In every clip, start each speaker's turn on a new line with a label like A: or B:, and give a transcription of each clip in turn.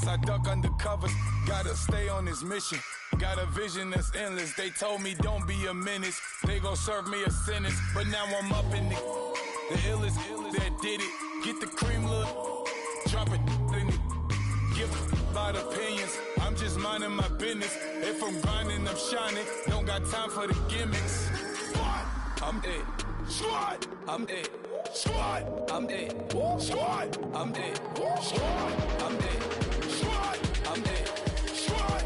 A: I duck under covers. Gotta stay on this mission. Got a vision that's endless. They told me don't be a menace. They gon' serve me a sentence. But now I'm up in the illest that did it. Get the cream, look. Drop it in it. Give about opinions. I'm just minding my business. If I'm grinding, I'm shining. Don't got time for the gimmicks. Squad, I'm it. Squad, I'm it. Squad, I'm it. Squad, I'm it. Squad, I'm it. Squad, I'm it. Squad.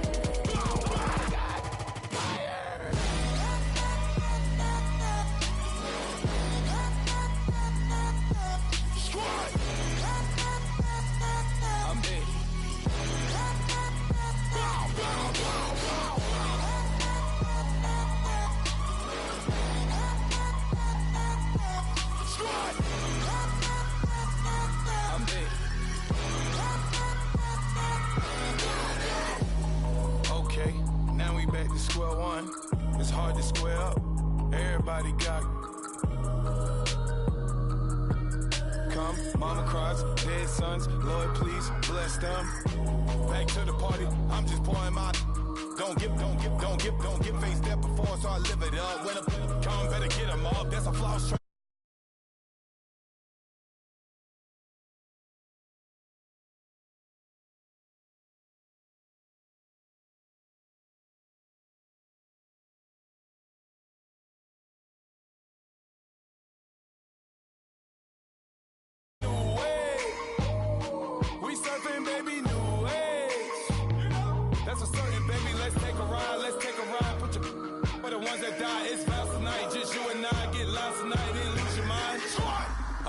A: Square one, it's hard to square up. Everybody got come, mama cries, dead sons, Lord please bless them. Back to the party, I'm just pouring my. Don't get face that before, so I live it up. When I come, better get them up. That's a flaw.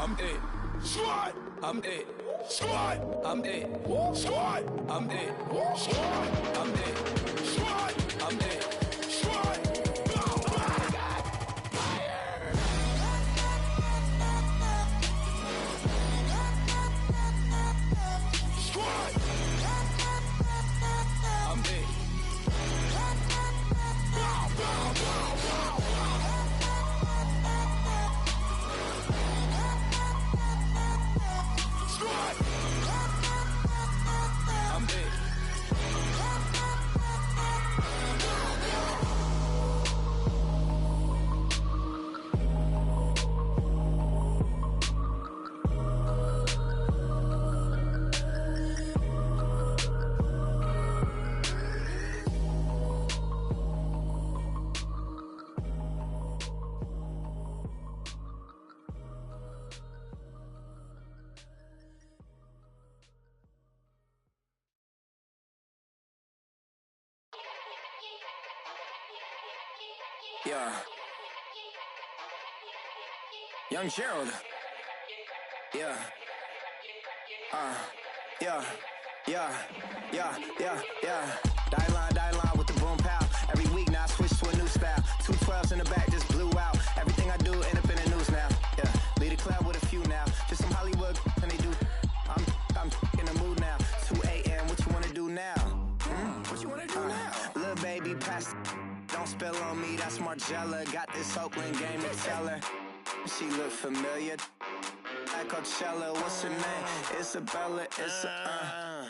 A: I'm it. Squad, I'm it. Squad, I'm it. Squad, I'm it. Squad, I'm it. Squad, I'm it. Squad. Yeah. Young Gerald. Yeah. Die line with the boom pow. Every week now I switch to a new style. 212s in the back just blew out. Everything I do end up in the news now. Yeah. Lead a club with a few now. Just some Hollywood and they do. I'm in the mood now. 2 a.m. What you wanna do now? What you wanna do now? Little baby pass. Don't spill on me, that's Margella. Got this Oakland game to tell her. She look familiar. Like Coachella, what's her name? Isabella,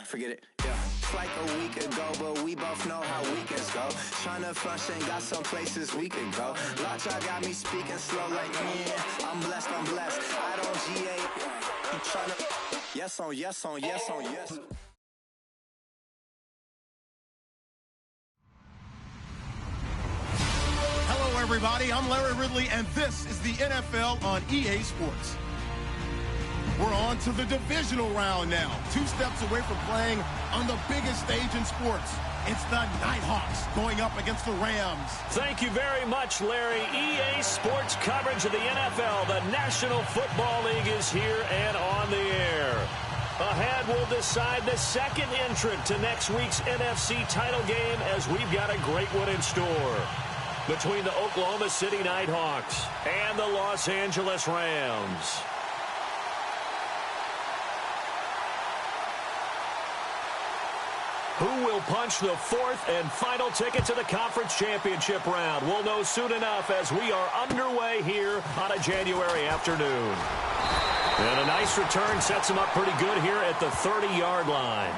A: forget it, yeah. It's like a week ago, but we both know how weekends go. Tryna function, got some places we could go. Lot y'all got me speaking slow like, yeah, I'm blessed. I don't GA. You tryna, yes on yes.
B: Hello, everybody. I'm Larry Ridley, and this is the NFL on EA Sports. We're on to the divisional round now. 2 steps away from playing on the biggest stage in sports. It's the Nighthawks going up against the Rams.
C: Thank you very much, Larry. EA Sports coverage of the NFL. The National Football League is here and on the air. Ahead, we'll decide the second entrant to next week's NFC title game as we've got a great one in store. Between the Oklahoma City Nighthawks and the Los Angeles Rams. Who will punch the fourth and final ticket to the conference championship round? We'll know soon enough as we are underway here on a January afternoon. And a nice return sets him up pretty good here at the 30-yard line.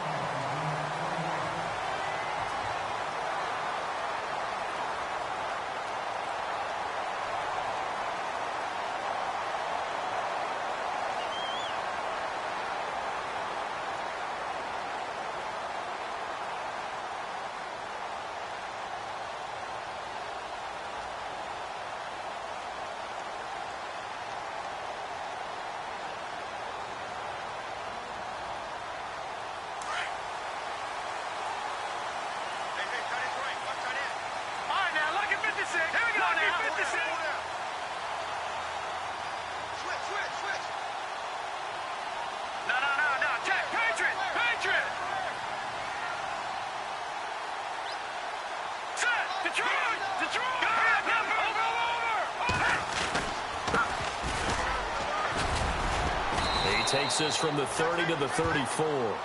C: takes this from the 30 to the 34.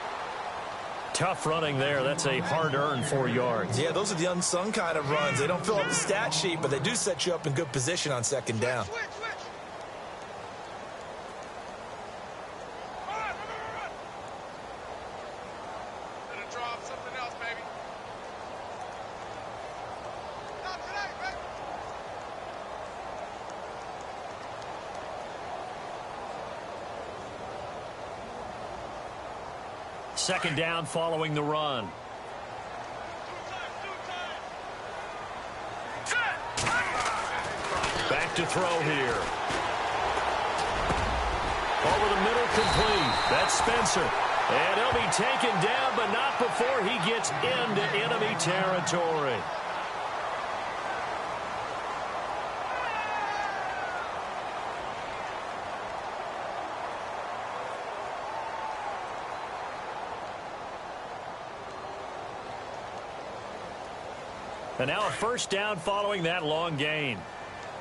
C: Tough running there. That's a hard-earned 4 yards.
D: Yeah, those are the unsung kind of runs. They don't fill up the stat sheet, but they do set you up in good position on second down.
C: Second down following the run. Back to throw here. Over the middle, complete. That's Spencer. And he'll be taken down, but not before he gets into enemy territory. And now a first down following that long gain.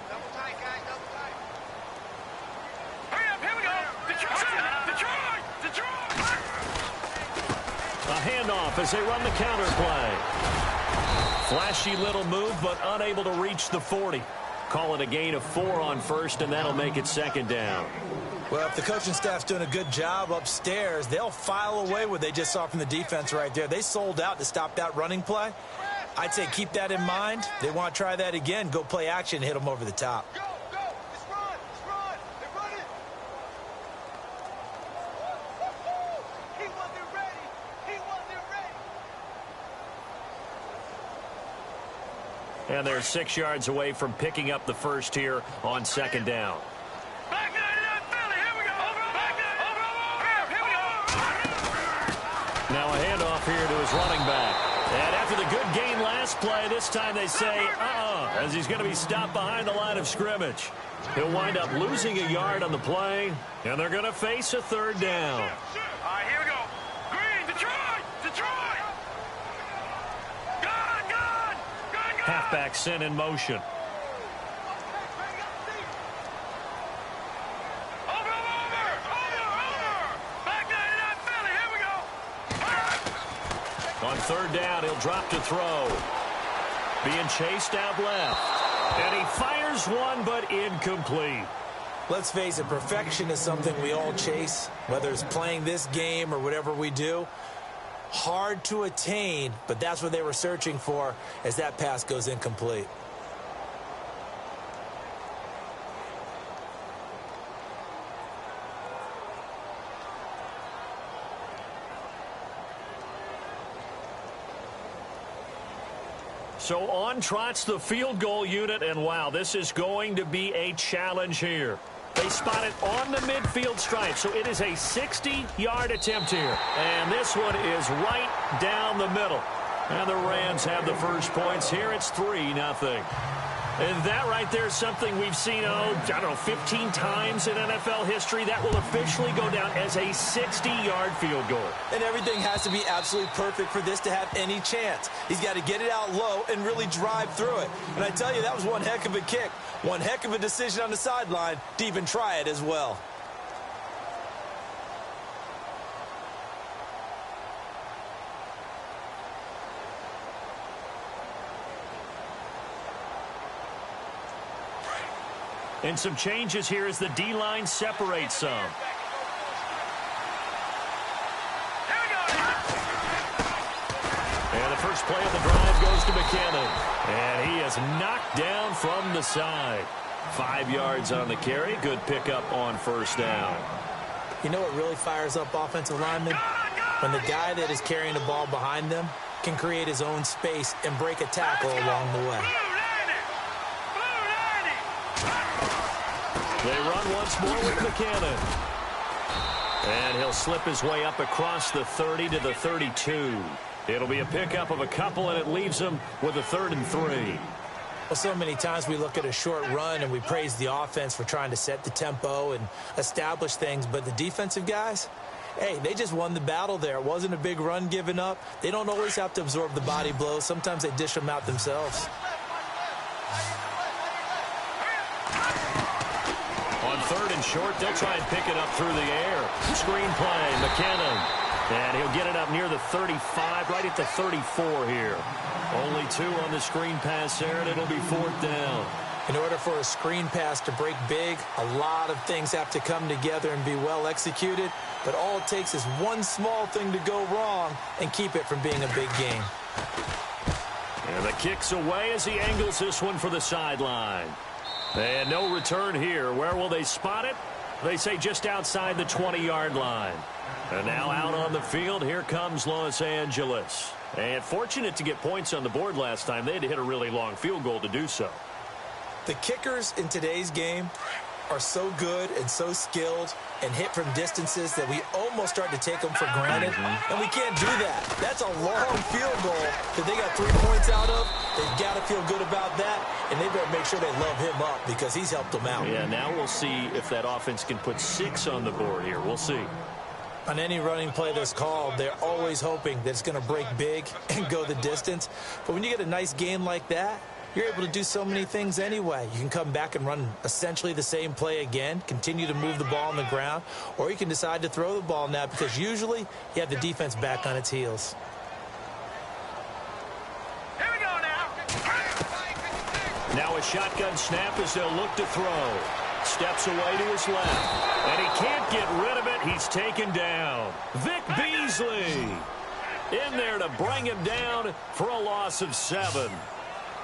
E: Double tight, guys, double tight. Hurry up, here we go. Detroit!
C: A handoff as they run the counter play. Flashy little move, but unable to reach the 40. Call it a gain of 4 on first, and that'll make it second down.
D: Well, if the coaching staff's doing a good job upstairs, they'll file away what they just saw from the defense right there. They sold out to stop that running play. I'd say keep that in mind. They want to try that again. Go play action, hit them over the top.
E: Go, go, let's run, they're running. He wasn't ready.
C: And they're 6 yards away from picking up the first here on second down.
E: Back 99, Philly, here we go. Here we go.
C: Now a handoff here to his running back. And after the good gain last play, this time they say, as he's going to be stopped behind the line of scrimmage. He'll wind up losing a yard on the play, and they're going to face a third down.
E: All right, here we go. Green, Detroit. Gun.
C: Halfback sent in motion.
E: Over. Back 99, Philly, here we go.
C: On third down, he'll drop to throw. Being chased out left. And he fires one, but incomplete.
D: Let's face it, perfection is something we all chase, whether it's playing this game or whatever we do. Hard to attain, but that's what they were searching for as that pass goes incomplete.
C: So on trots the field goal unit, and wow, this is going to be a challenge here. They spot it on the midfield stripe, so it is a 60-yard attempt here. And this one is right down the middle. And the Rams have the first points here. It's 3-0. And that right there is something we've seen, 15 times in NFL history. That will officially go down as a 60-yard field goal.
D: And everything has to be absolutely perfect for this to have any chance. He's got to get it out low and really drive through it. And I tell you, that was one heck of a kick. One heck of a decision on the sideline to even try it as well.
C: And some changes here as the D-line separates some. And the first play of the drive goes to McKinnon. And he is knocked down from the side. 5 yards on the carry. Good pickup on first down.
D: You know what really fires up offensive linemen? When the guy that is carrying the ball behind them can create his own space and break a tackle along the way.
C: They run once more with McKinnon. And he'll slip his way up across the 30 to the 32. It'll be a pickup of a couple, and it leaves him with a 3rd and 3.
D: Well, so many times we look at a short run and we praise the offense for trying to set the tempo and establish things, but the defensive guys, hey, they just won the battle there. It wasn't a big run given up. They don't always have to absorb the body blows. Sometimes they dish them out themselves.
C: On 3rd and short. They'll try and pick it up through the air. Screen play, McKinnon. And he'll get it up near the 35, right at the 34 here. Only 2 on the screen pass there, and it'll be 4th down.
D: In order for a screen pass to break big, a lot of things have to come together and be well executed. But all it takes is one small thing to go wrong and keep it from being a big game.
C: And the kick's away as he angles this one for the sideline. And no return here. Where will they spot it? They say just outside the 20-yard line. And now out on the field, here comes Los Angeles. And fortunate to get points on the board last time. They had to hit a really long field goal to do so.
D: The kickers in today's game are so good and so skilled and hit from distances that we almost start to take them for granted. And we can't do that. That's a long field goal that they got 3 points out of. They've got to feel good about that, and they better make sure they love him up because he's helped them out.
C: Yeah, now we'll see if that offense can put 6 on the board here. We'll see.
D: On any running play that's called, they're always hoping that it's going to break big and go the distance. But when you get a nice game like that, you're able to do so many things anyway. You can come back and run essentially the same play again, continue to move the ball on the ground, or you can decide to throw the ball now because usually you have the defense back on its heels.
E: Here we go now.
C: Now a shotgun snap as they'll look to throw. Steps away to his left. And he can't get rid of it. He's taken down. Vic Beasley in there to bring him down for a loss of 7.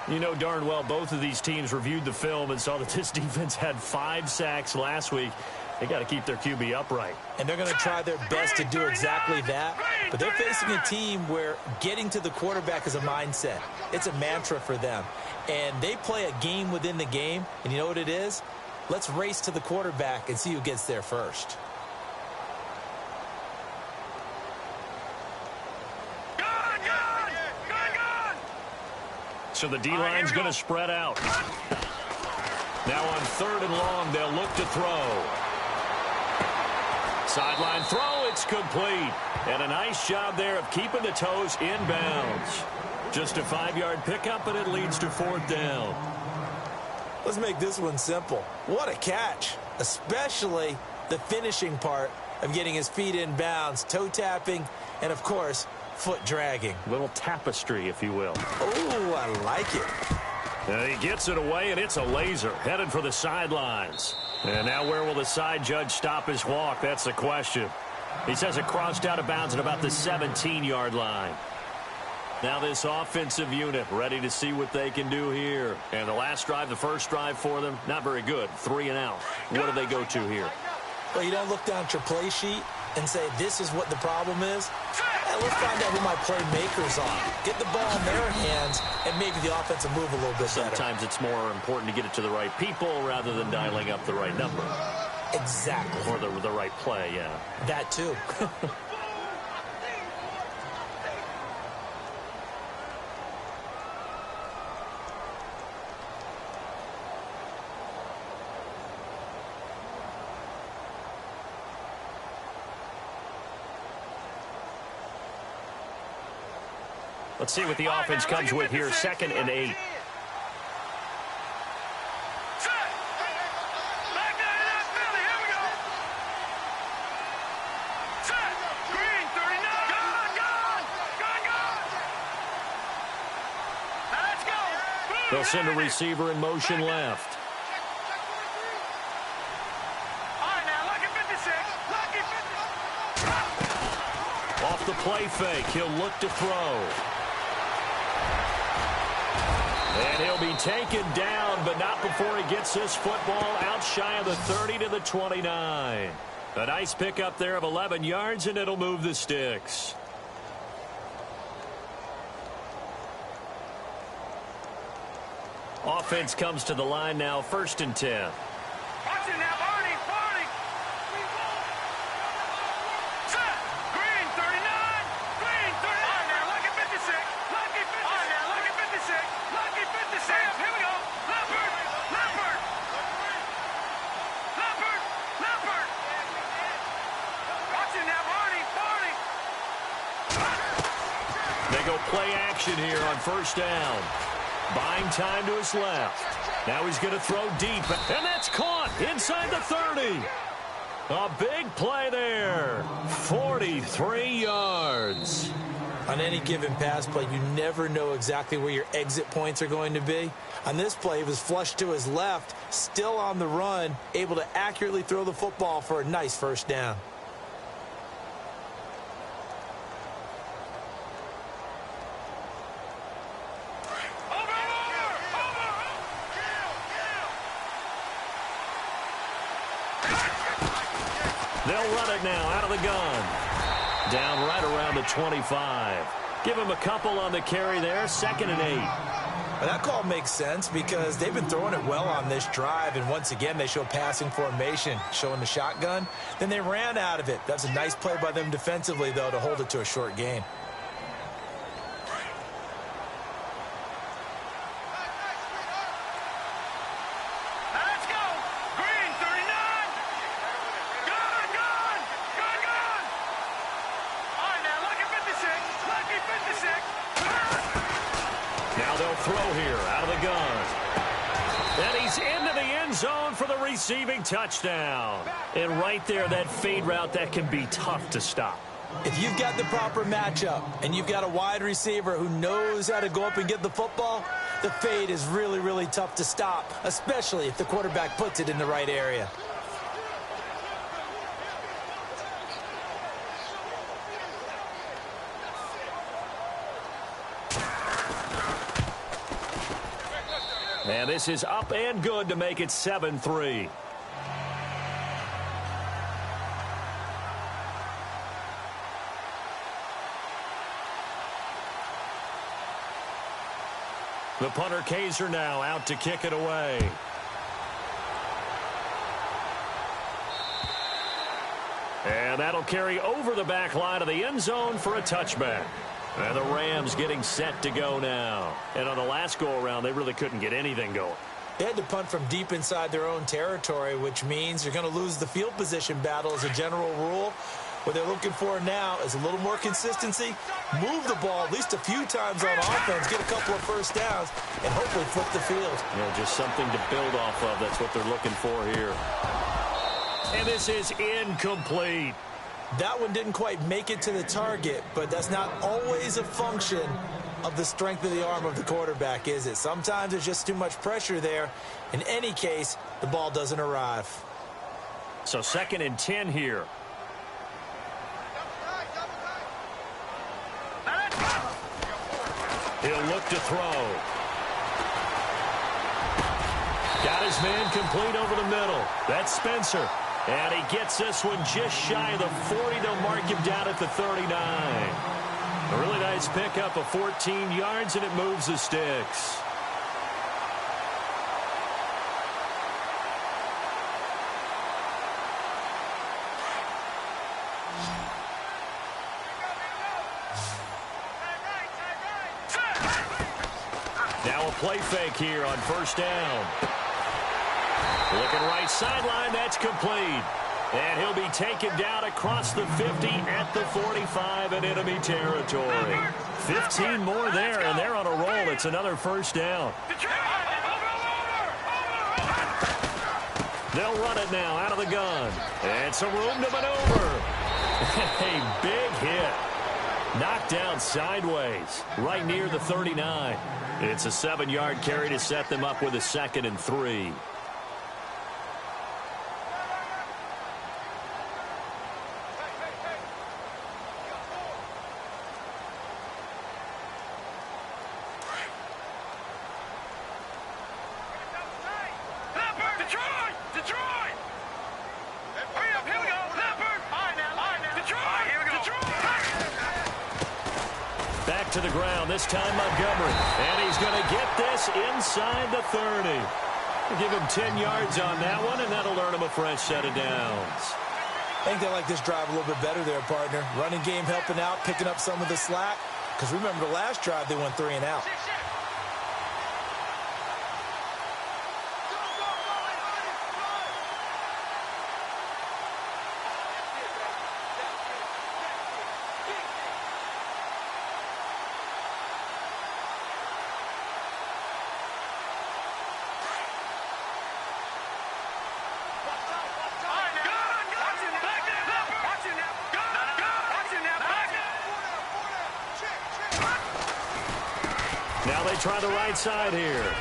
C: You know darn well both of these teams reviewed the film and saw that this defense had 5 sacks last week. They got to keep their QB upright.
D: And they're going to try their best to do exactly that. But they're facing a team where getting to the quarterback is a mindset. It's a mantra for them. And they play a game within the game. And you know what it is? Let's race to the quarterback and see who gets there first.
C: So the D-line's going to spread out. Now on 3rd and long, they'll look to throw. Sideline throw, it's complete. And a nice job there of keeping the toes inbounds. Just a 5-yard pickup, and it leads to 4th down.
D: Let's make this one simple. What a catch, especially the finishing part of getting his feet in bounds, toe tapping, and of course, foot dragging.
C: Little tapestry, if you will.
D: Oh, I like it.
C: And he gets it away, and it's a laser headed for the sidelines. And now where will the side judge stop his walk? That's the question. He says it crossed out of bounds at about the 17-yard line. Now this offensive unit ready to see what they can do here. And the last drive, the first drive for them, not very good. 3 and out. What do they go to here?
D: Well, you don't look down at your play sheet and say, this is what the problem is. Let's find out who my playmakers are. Get the ball in their hands, and maybe the offense will move a little bit better.
C: Sometimes it's more important to get it to the right people rather than dialing up the right number.
D: Exactly.
C: Or the right play, yeah.
D: That too.
C: Let's see what the offense comes with here. 2nd and 8. They'll send a receiver in motion left. Off the play fake, he'll look to throw. And he'll be taken down, but not before he gets this football out shy of the 30 to the 29. A nice pickup there of 11 yards, and it'll move the sticks. Offense comes to the line now, 1st and 10.
E: Watch it now, Barney. Set. Green, 39. Green, 39. All right, now, lucky 56. Lucky 56. All right, now, lucky 56. Lucky 56. Here we go. Leopard. Watch it now, Barney.
C: They go play action here on 1st down. Buying time to his left. Now he's going to throw deep, and that's caught inside the 30. A big play there. 43 yards.
D: On any given pass play, you never know exactly where your exit points are going to be. On this play, he was flushed to his left, still on the run, able to accurately throw the football for a nice first down.
C: They'll run it now out of the gun. Down right around the 25. Give him a couple on the carry there. 2nd and 8.
D: Well, that call makes sense because they've been throwing it well on this drive, and once again they show passing formation, showing the shotgun. Then they ran out of it. That's a nice play by them defensively, though, to hold it to a short gain.
C: Throw here out of the gun. And he's into the end zone for the receiving touchdown. And right there, that fade route, that can be tough to stop.
D: If you've got the proper matchup and you've got a wide receiver who knows how to go up and get the football, the fade is really, really tough to stop, especially if the quarterback puts it in the right area.
C: And this is up and good to make it 7-3. The punter Kaiser now out to kick it away. And that'll carry over the back line of the end zone for a touchback. And the Rams getting set to go now. And on the last go-around, they really couldn't get anything going.
D: They had to punt from deep inside their own territory, which means you're going to lose the field position battle as a general rule. What they're looking for now is a little more consistency, move the ball at least a few times on offense, get a couple of first downs, and hopefully flip the field.
C: Yeah, just something to build off of. That's what they're looking for here. And this is incomplete.
D: That one didn't quite make it to the target, but that's not always a function of the strength of the arm of the quarterback, is it? Sometimes there's just too much pressure there. In any case, the ball doesn't arrive.
C: So 2nd and 10 here. He'll look to throw. Got his man complete over the middle. That's Spencer. And he gets this one just shy of the 40 to mark him down at the 39. A really nice pickup of 14 yards, and it moves the sticks. Now a play fake here on first down. Looking right sideline, that's complete. And he'll be taken down across the 50 at the 45 in enemy territory. 15 more there, and they're on a roll. It's another first down. They'll run it now out of the gun. And some room to maneuver. A big hit. Knocked down sideways, right near the 39. It's a 7-yard carry to set them up with a 2nd and 3. Back to the ground, this time Montgomery. And he's going to get this inside the 30. We'll give him 10 yards on that one, and that'll earn him a fresh set of downs.
D: I think they like this drive a little bit better there, partner. Running game helping out, picking up some of the slack. Because remember, the last drive, they went 3 and out.
C: Now they try the right side here.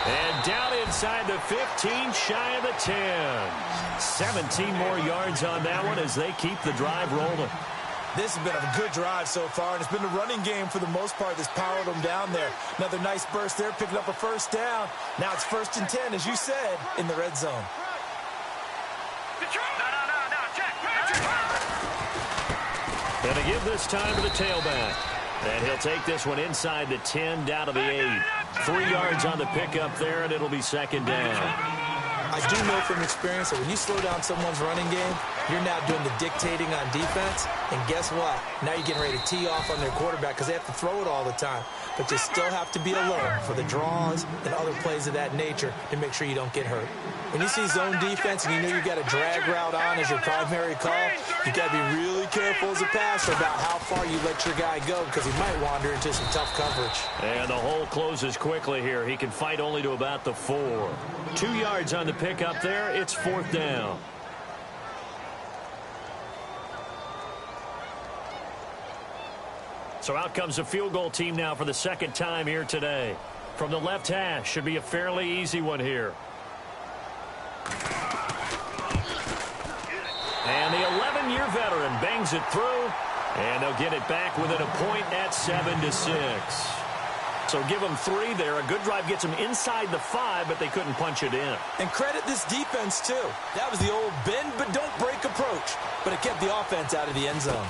C: And down inside the 15, shy of the 10. 17 more yards on that one as they keep the drive rolling.
D: This has been a good drive so far, and it's been a running game for the most part that's powered them down there. Another nice burst there, picking up a first down. Now it's 1st and 10, as you said, in the red zone.
C: Gonna give this time to the tailback. And he'll take this one inside the 10, down to the 8. 3 yards on the pickup there, and it'll be 2nd down.
D: I do know from experience that when you slow down someone's running game, you're now doing the dictating on defense. And guess what? Now you're getting ready to tee off on their quarterback because they have to throw it all the time. But you still have to be alert for the draws and other plays of that nature to make sure you don't get hurt. When you see zone defense and you know you've got a drag route on as your primary call, you've got to be really careful as a passer about how far you let your guy go because he might wander into some tough coverage.
C: And the hole closes quickly here. He can fight only to about the 4. 2 yards on the pickup there. It's 4th down. So out comes the field goal team now for the 2nd time here today. From the left hash, should be a fairly easy one here. And the 11-year veteran bangs it through, and they'll get it back within a point at 7-6. So give them 3 there. A good drive gets them inside the 5, but they couldn't punch it in.
D: And credit this defense, too. That was the old bend but don't break approach, but it kept the offense out of the end zone.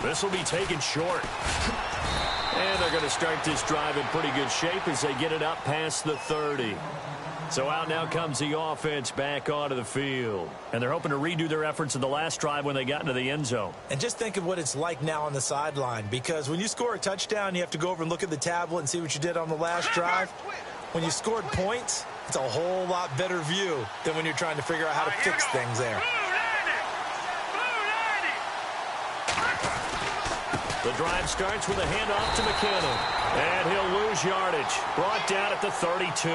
C: This will be taken short. And they're going to start this drive in pretty good shape as they get it up past the 30. So out now comes the offense back onto the field. And they're hoping to redo their efforts in the last drive when they got into the end zone.
D: And just think of what it's like now on the sideline, because when you score a touchdown, you have to go over and look at the tablet and see what you did on the last drive. When you scored points, it's a whole lot better view than when you're trying to figure out how to fix things there.
C: The drive starts with a handoff to McKinnon. And he'll lose yardage. Brought down at the 32.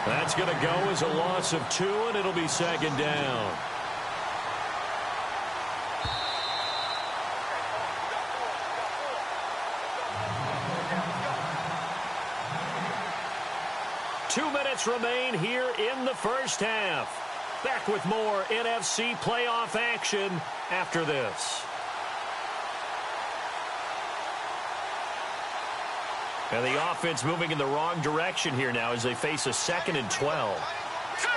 C: That's going to go as a loss of 2, and it'll be 2nd down. Two minutes remain here in the first half. Back with more NFC playoff action after this. And the offense moving in the wrong direction here now as they face a 2nd and 12.
E: Set.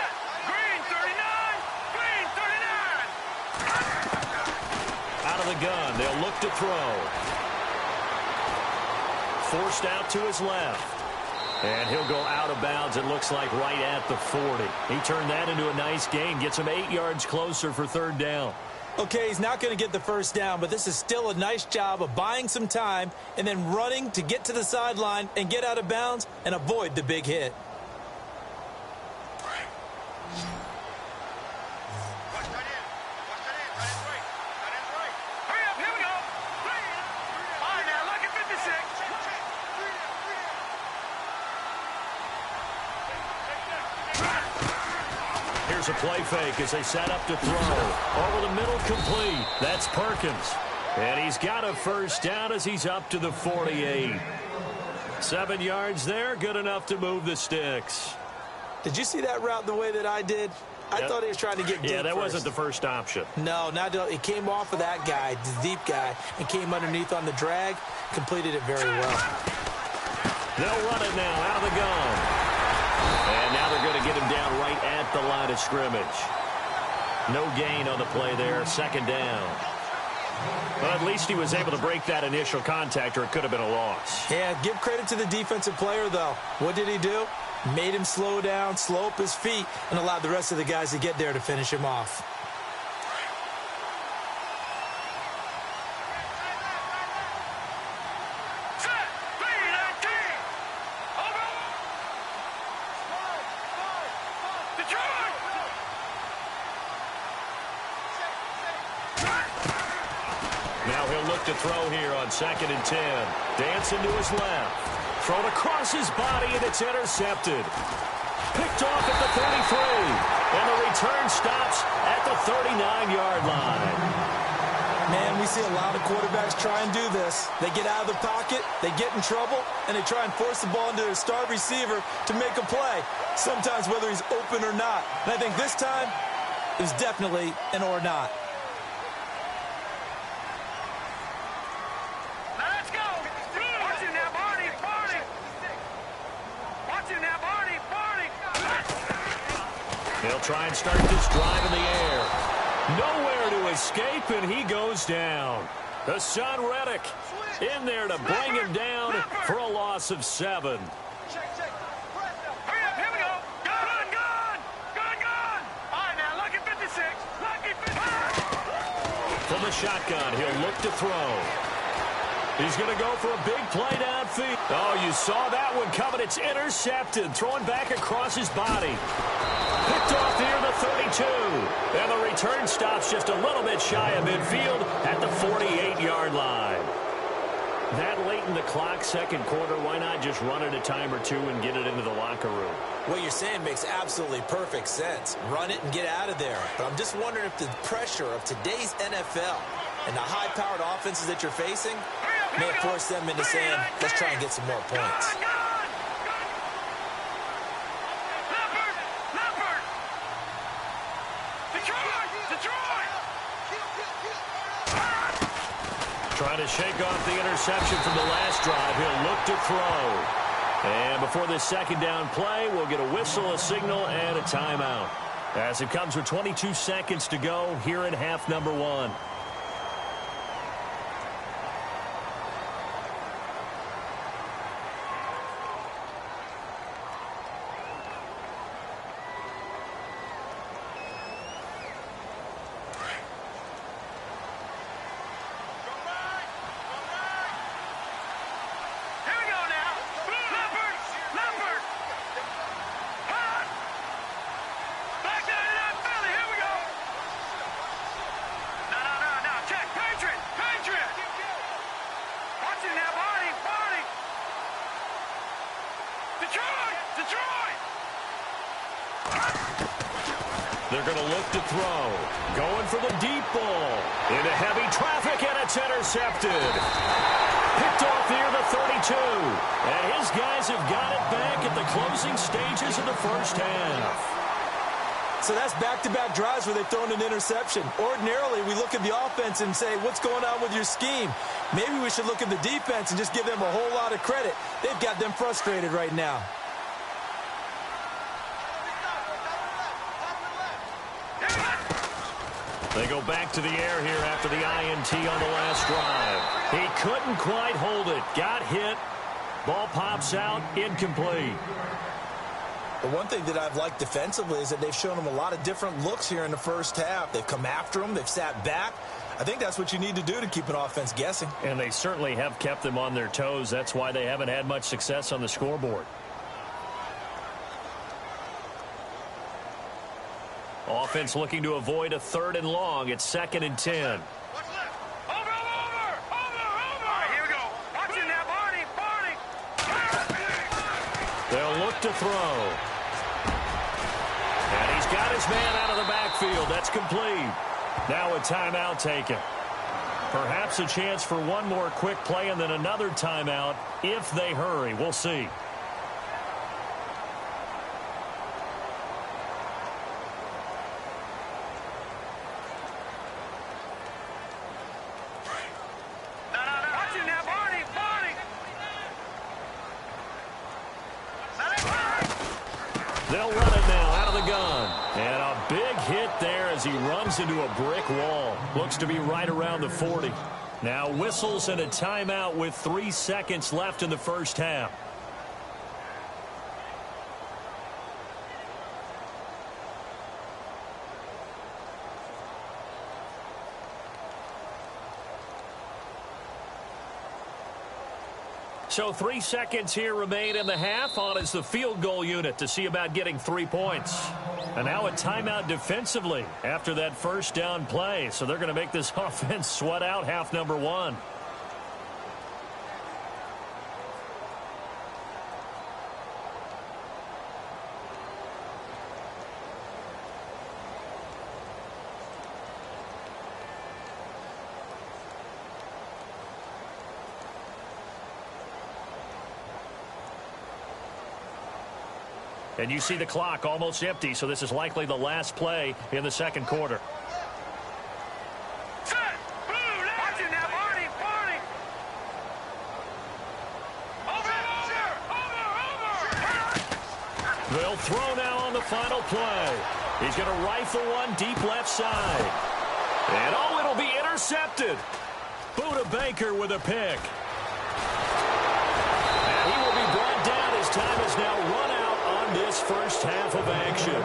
E: Green 39. Green 39.
C: Out of the gun. They'll look to throw. Forced out to his left. And he'll go out of bounds, it looks like, right at the 40. He turned that into a nice gain. Gets him 8 yards closer for 3rd down.
D: Okay, he's not going to get the first down, but this is still a nice job of buying some time and then running to get to the sideline and get out of bounds and avoid the big hit.
E: Hurry up, here we go. All right, now, look at 56.
C: Here's a play fake as they set up to throw. Over the middle, complete. That's Perkins. And he's got a first down as he's up to the 48. 7 yards there, good enough to move the sticks.
D: Did you see that route the way that I did? I thought he was trying to get deep.
C: Yeah, that
D: first.
C: wasn't the first option.
D: No, it came off of that guy, the deep guy, and came underneath on the drag, completed it very well.
C: They'll run it now out of the gun. And now they're going to get him down right at the line of scrimmage. No gain on the play there, 2nd down. But at least he was able to break that initial contact, or it could have been a loss.
D: Yeah, give credit to the defensive player, though. What did he do? Made him slow down, slow up his feet, and allowed the rest of the guys to get there to finish him off.
E: Set. Green 19. Over. Detroit.
C: Now he'll look to throw here on 2nd and 10. Dancing to his left. Thrown across his body, and it's intercepted. Picked off at the 33. And the return stops at the 39-yard line.
D: Man, we see a lot of quarterbacks try and do this. They get out of the pocket, they get in trouble, and they try and force the ball into their star receiver to make a play, sometimes whether he's open or not. And I think this time, it was definitely an or not.
E: Now let's go. Watch it now, Barney. Barney. Watch it now, Barney. Barney.
C: They'll try and start this drive in the air. Nowhere to escape, and he goes down. Hassan Reddick in there to bring him down for a loss of 7.
E: Hurry up, here we go. Gun, gun. Gun, gun. All right, now, lucky 56. Lucky 56.
C: From the shotgun, he'll look to throw. He's going to go for a big play downfield. Oh, you saw that one coming. It's intercepted. Throwing back across his body. Picked off near the 32. And the return stops just a little bit shy of midfield at the 48-yard line. That late in the clock, second quarter, why not just run it a time or two and get it into the locker room?
D: What you're saying makes absolutely perfect sense. Run it and get out of there. But I'm just wondering if the pressure of today's NFL and the high-powered offenses that you're facing may have forced them into saying, let's try and get some more points.
C: Trying to shake off the interception from the last drive. He'll look to throw. And before this second down play, we'll get a whistle, a signal, and a timeout. As it comes with 22 seconds to go here in half number 1. They're going to look to throw. Going for the deep ball. Into heavy traffic, and it's intercepted. Picked off near the 32. And his guys have got it back at the closing stages of the first half.
D: So that's back-to-back drives where they've thrown an interception. Ordinarily, we look at the offense and say, what's going on with your scheme? Maybe we should look at the defense and just give them a whole lot of credit. They've got them frustrated right now.
C: They go back to the air here after the INT on the last drive. He couldn't quite hold it. Got hit. Ball pops out. Incomplete.
D: The one thing that I've liked defensively is that they've shown them a lot of different looks here in the first half. They've come after them. They've sat back. I think that's what you need to do to keep an offense guessing.
C: And they certainly have kept them on their toes. That's why they haven't had much success on the scoreboard. Offense looking to avoid a 3rd and long. It's 2nd and 10.
E: Over! All right, here we go. Watch it now, Barney.
C: They'll look to throw. And he's got his man out of the backfield. That's complete. Now a timeout taken. Perhaps a chance for one more quick play and then another timeout if they hurry. We'll see. They'll run it now out of the gun. And a big hit there as he runs into a brick wall. Looks to be right around the 40. Now whistles and a timeout with 3 seconds left in the first half. So 3 seconds here remain in the half. On is the field goal unit to see about getting 3 points. And now a timeout defensively after that first down play. So they're going to make this offense sweat out half number 1. And you see the clock almost empty, so this is likely the last play in the second quarter.
E: Set. Blue, watch it now, Barney. Over.
C: They'll throw now on the final play. He's going to rifle one deep left side. And, oh, it'll be intercepted. Buda Baker with a pick. And he will be brought down. His time is now run out on this first half of action.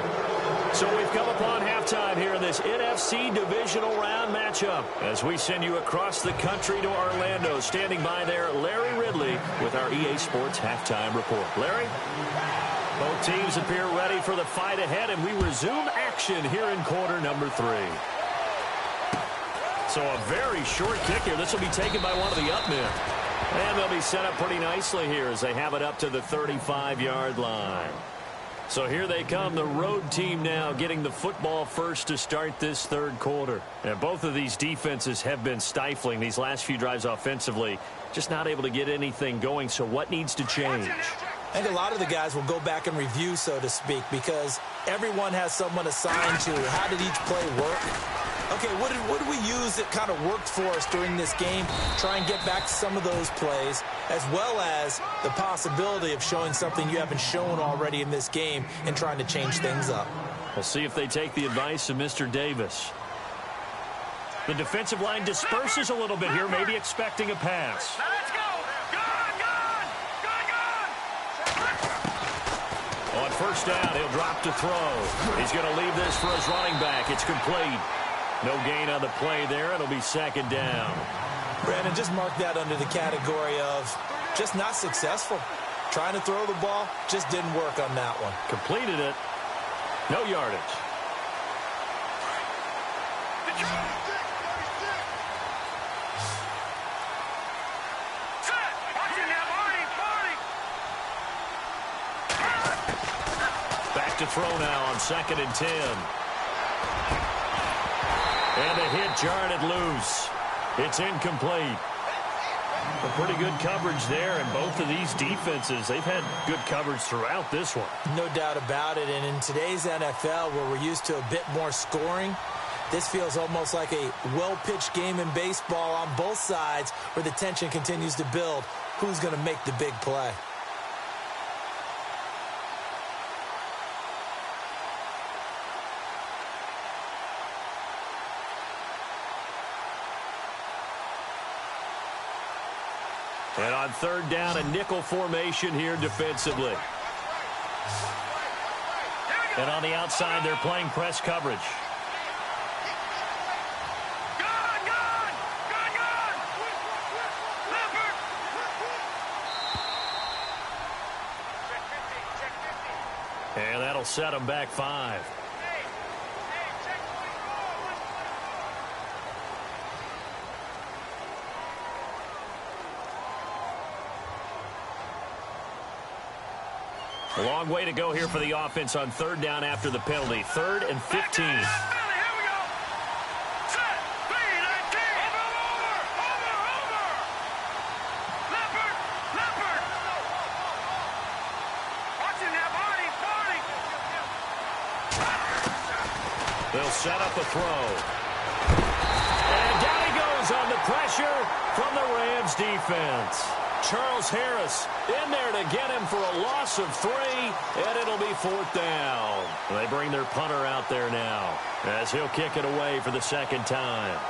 C: So we've come upon halftime here in this NFC divisional round matchup as we send you across the country to Orlando. Standing by there, Larry Ridley with our EA Sports halftime report. Larry? Both teams appear ready for the fight ahead, and we resume action here in quarter number 3. So a very short kick here. This will be taken by one of the up men. And they'll be set up pretty nicely here as they have it up to the 35-yard line. So here they come, the road team now getting the football first to start this third quarter. And both of these defenses have been stifling these last few drives offensively. Just not able to get anything going. So what needs to change?
D: I think a lot of the guys will go back and review, so to speak, because everyone has someone assigned to how did each play work. Okay, what did we use that kind of worked for us during this game? Try and get back to some of those plays, as well as the possibility of showing something you haven't shown already in this game and trying to change things up.
C: We'll see if they take the advice of Mr. Davis. The defensive line disperses a little bit here, maybe expecting a pass.
E: Now let's go. Gone.
C: On first down, he'll drop to throw. He's going to leave this for his running back. It's complete. No gain on the play there. It'll be second down.
D: Brandon, just mark that under the category of just not successful. Trying to throw the ball, just didn't work on that one.
C: Completed it. No yardage.
E: Set. Watch it now, Barney.
C: Back to throw now on 2nd and 10. And the hit jarred loose. It's incomplete. A pretty good coverage there, and both of these defenses, they've had good coverage throughout this one.
D: No doubt about it, and in today's NFL, where we're used to a bit more scoring, this feels almost like a well-pitched game in baseball on both sides where the tension continues to build. Who's going to make the big play?
C: And on third down, a nickel formation here defensively. And on the outside, they're playing press coverage.
E: Gone. Leopard.
C: And that'll set them back 5. A long way to go here for the offense on third down after the penalty. 3rd and 15.
E: Here we go. Set. 3-19. Over. Leopard. Watch it now, Barney.
C: They'll set up a throw. And down he goes on the pressure from the Rams defense. Charles Harris in there to get him for a loss of 3, and it'll be 4th down. They bring their punter out there now as he'll kick it away for the second time.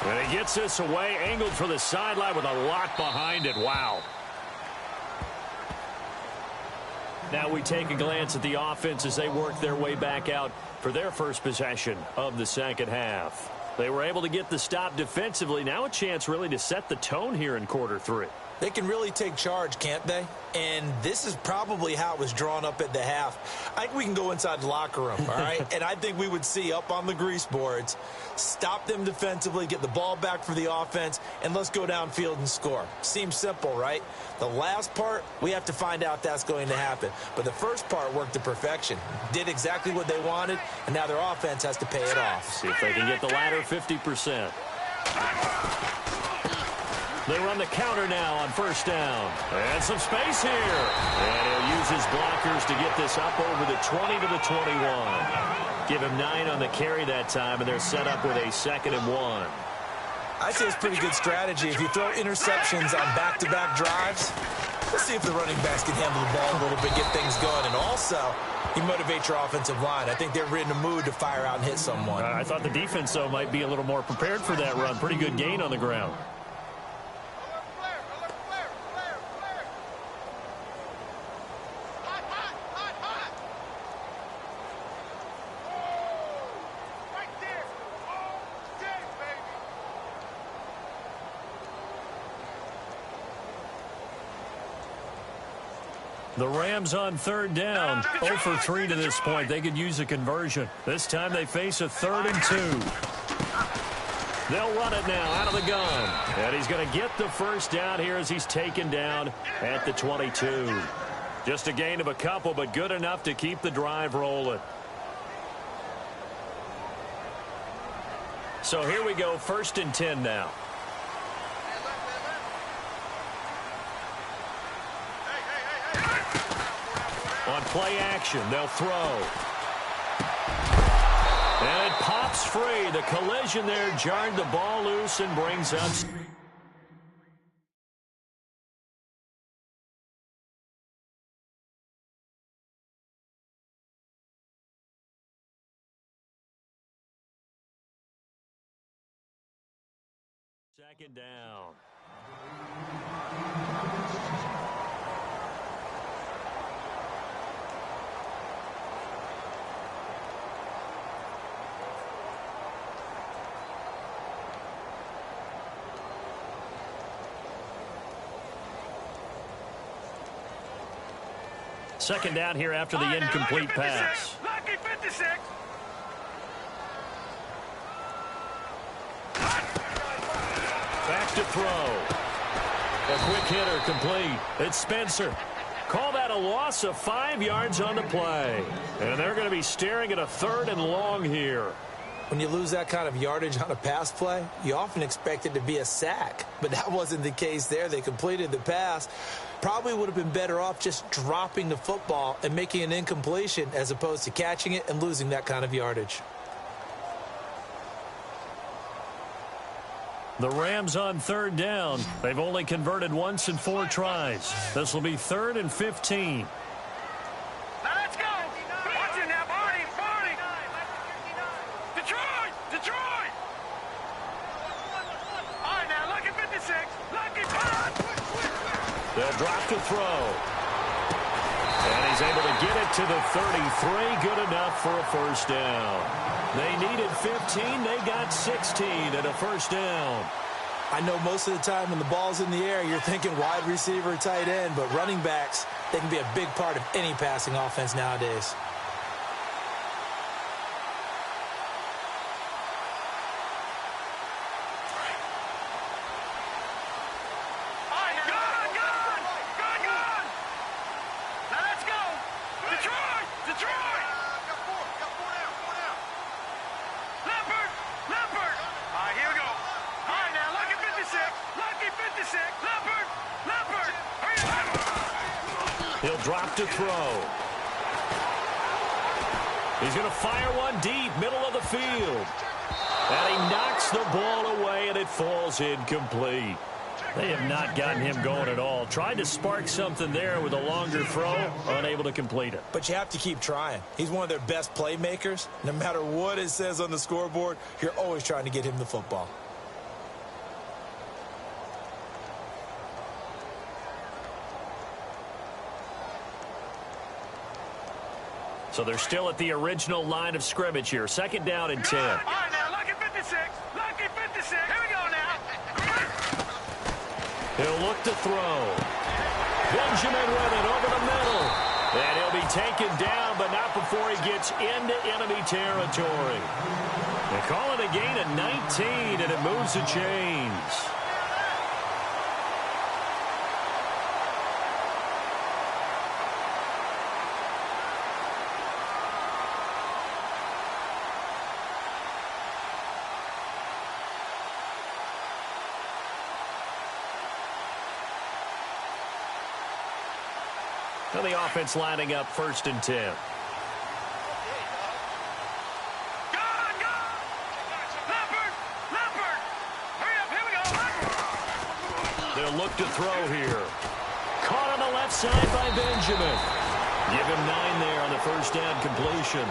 C: And he gets this away, angled for the sideline with a lot behind it. Wow. Now we take a glance at the offense as they work their way back out for their first possession of the second half. They were able to get the stop defensively. Now a chance really to set the tone here in quarter 3.
D: They can really take charge, can't they? And this is probably how it was drawn up at the half. I think we can go inside the locker room, all right? And I think we would see up on the grease boards, stop them defensively, get the ball back for the offense, and let's go downfield and score. Seems simple, right? The last part, we have to find out that's going to happen. But the first part worked to perfection. Did exactly what they wanted, and now their offense has to pay it off.
C: See if they can get the latter 50%. They run the counter now on first down. And some space here. And he'll use his blockers to get this up over the 20 to the 21. Give him 9 on the carry that time, and they're set up with a 2nd and 1.
D: I'd say it's pretty good strategy. If you throw interceptions on back-to-back drives, let's see if the running backs can handle the ball a little bit, get things going. And also, you motivate your offensive line. I think they're in the mood to fire out and hit someone.
C: I thought the defense, though, might be a little more prepared for that run. Pretty good gain on the ground. The Rams on 3rd down, 0 for 3 to this point. They could use a conversion. This time they face a 3rd and 2. They'll run it now out of the gun. And he's going to get the first down here as he's taken down at the 22. Just a gain of a couple, but good enough to keep the drive rolling. So here we go, 1st and 10 now. On play action, they'll throw. And it pops free. The collision there jarred the ball loose and brings up. Second down. Second down here after the incomplete pass.
E: Lucky 56.
C: Back to throw. A quick hitter complete. It's Spencer. Call that a loss of 5 yards on the play. And they're going to be staring at a 3rd and long here.
D: When you lose that kind of yardage on a pass play, you often expect it to be a sack. But that wasn't the case there. They completed the pass. Probably would have been better off just dropping the football and making an incompletion as opposed to catching it and losing that kind of yardage.
C: The Rams on 3rd down. They've only converted once in 4 tries. This will be 3rd and 15.
E: Now let's go. Watch it now, Barney. Detroit. All right, now, lucky 56. Lucky punt.
C: They'll drop to throw. And he's able to get it to the 33. Good enough for a first down. They needed 15. They got 16 and a first down.
D: I know most of the time when the ball's in the air, you're thinking wide receiver, tight end, but running backs, they can be a big part of any passing offense nowadays.
C: He'll drop to throw. He's going to fire one deep, middle of the field. And he knocks the ball away, and it falls incomplete. They have not gotten him going at all. Tried to spark something there with a longer throw, unable to complete it.
D: But you have to keep trying. He's one of their best playmakers. No matter what it says on the scoreboard, you're always trying to get him the football.
C: So they're still at the original line of scrimmage here. Second down and 10.
E: All right, now, lucky 56. Lucky 56. Here we go now.
C: He'll look to throw. Benjamin with it over the middle. And he'll be taken down, but not before he gets into enemy territory. They call it a gain of 19, and it moves the chains. And the offense lining up 1st and 10. They'll look to throw here. Caught on the left side by Benjamin. Give him 9 there on the first down completion.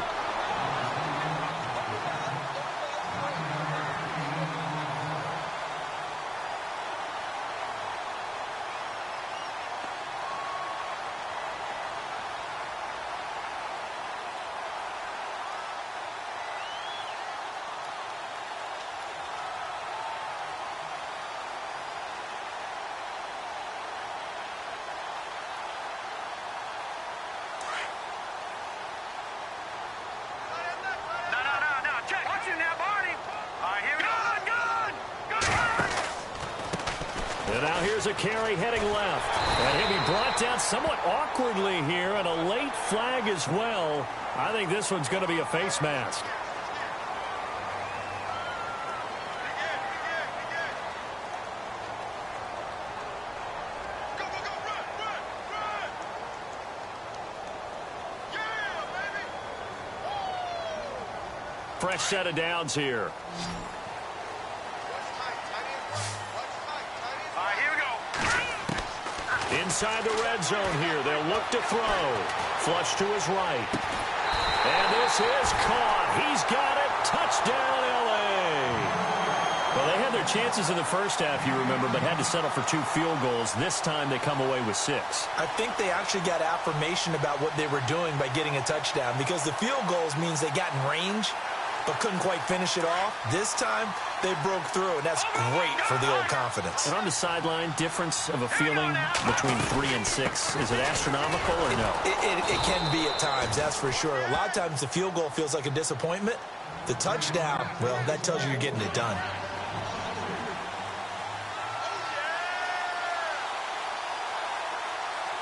C: And now here's a carry heading left. And he'll be brought down somewhat awkwardly here, and a late flag as well. I think this one's going to be a face mask. Fresh set of downs here. Inside the red zone here. They'll look to throw. Flush to his right. And this is caught. He's got it. Touchdown, L.A. Well, they had their chances in the first half, you remember, but had to settle for 2 field goals. This time they come away with 6.
D: I think they actually got affirmation about what they were doing by getting a touchdown, because the field goals means they got in range but couldn't quite finish it off. This time, they broke through, and that's great for the old confidence.
C: And on the sideline, difference of a feeling between 3 and 6, is it astronomical or no?
D: It can be at times, that's for sure. A lot of times the field goal feels like a disappointment. The touchdown, well, that tells you you're getting it done.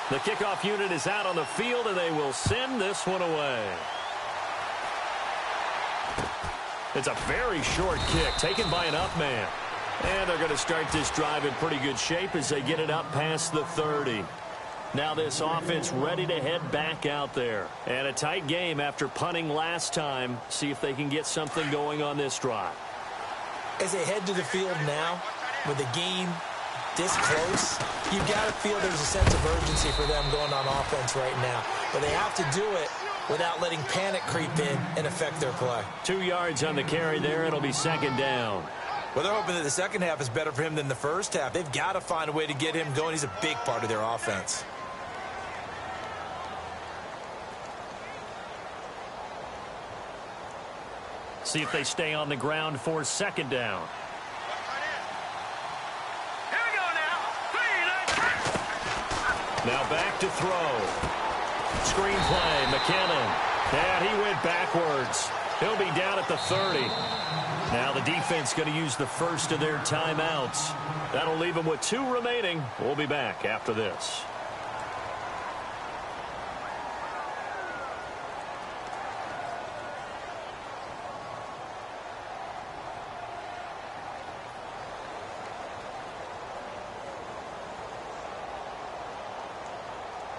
C: The kickoff unit is out on the field, and they will send this one away. It's a very short kick taken by an up man. And they're going to start this drive in pretty good shape as they get it up past the 30. Now this offense ready to head back out there. And a tight game after punting last time. See if they can get something going on this drive.
D: As they head to the field now, with the game this close, you've got to feel there's a sense of urgency for them going on offense right now. But they have to do it without letting panic creep in and affect their play.
C: 2 yards on the carry there. It'll be 2nd down.
D: Well, they're hoping that the second half is better for him than the first half. They've got to find a way to get him going. He's a big part of their offense.
C: See if they stay on the ground for 2nd down.
E: Here we go now.
C: Now back to throw. Screen play, McKinnon. And he went backwards. He'll be down at the 30. Now the defense going to use the first of their timeouts. That'll leave them with 2 remaining. We'll be back after this.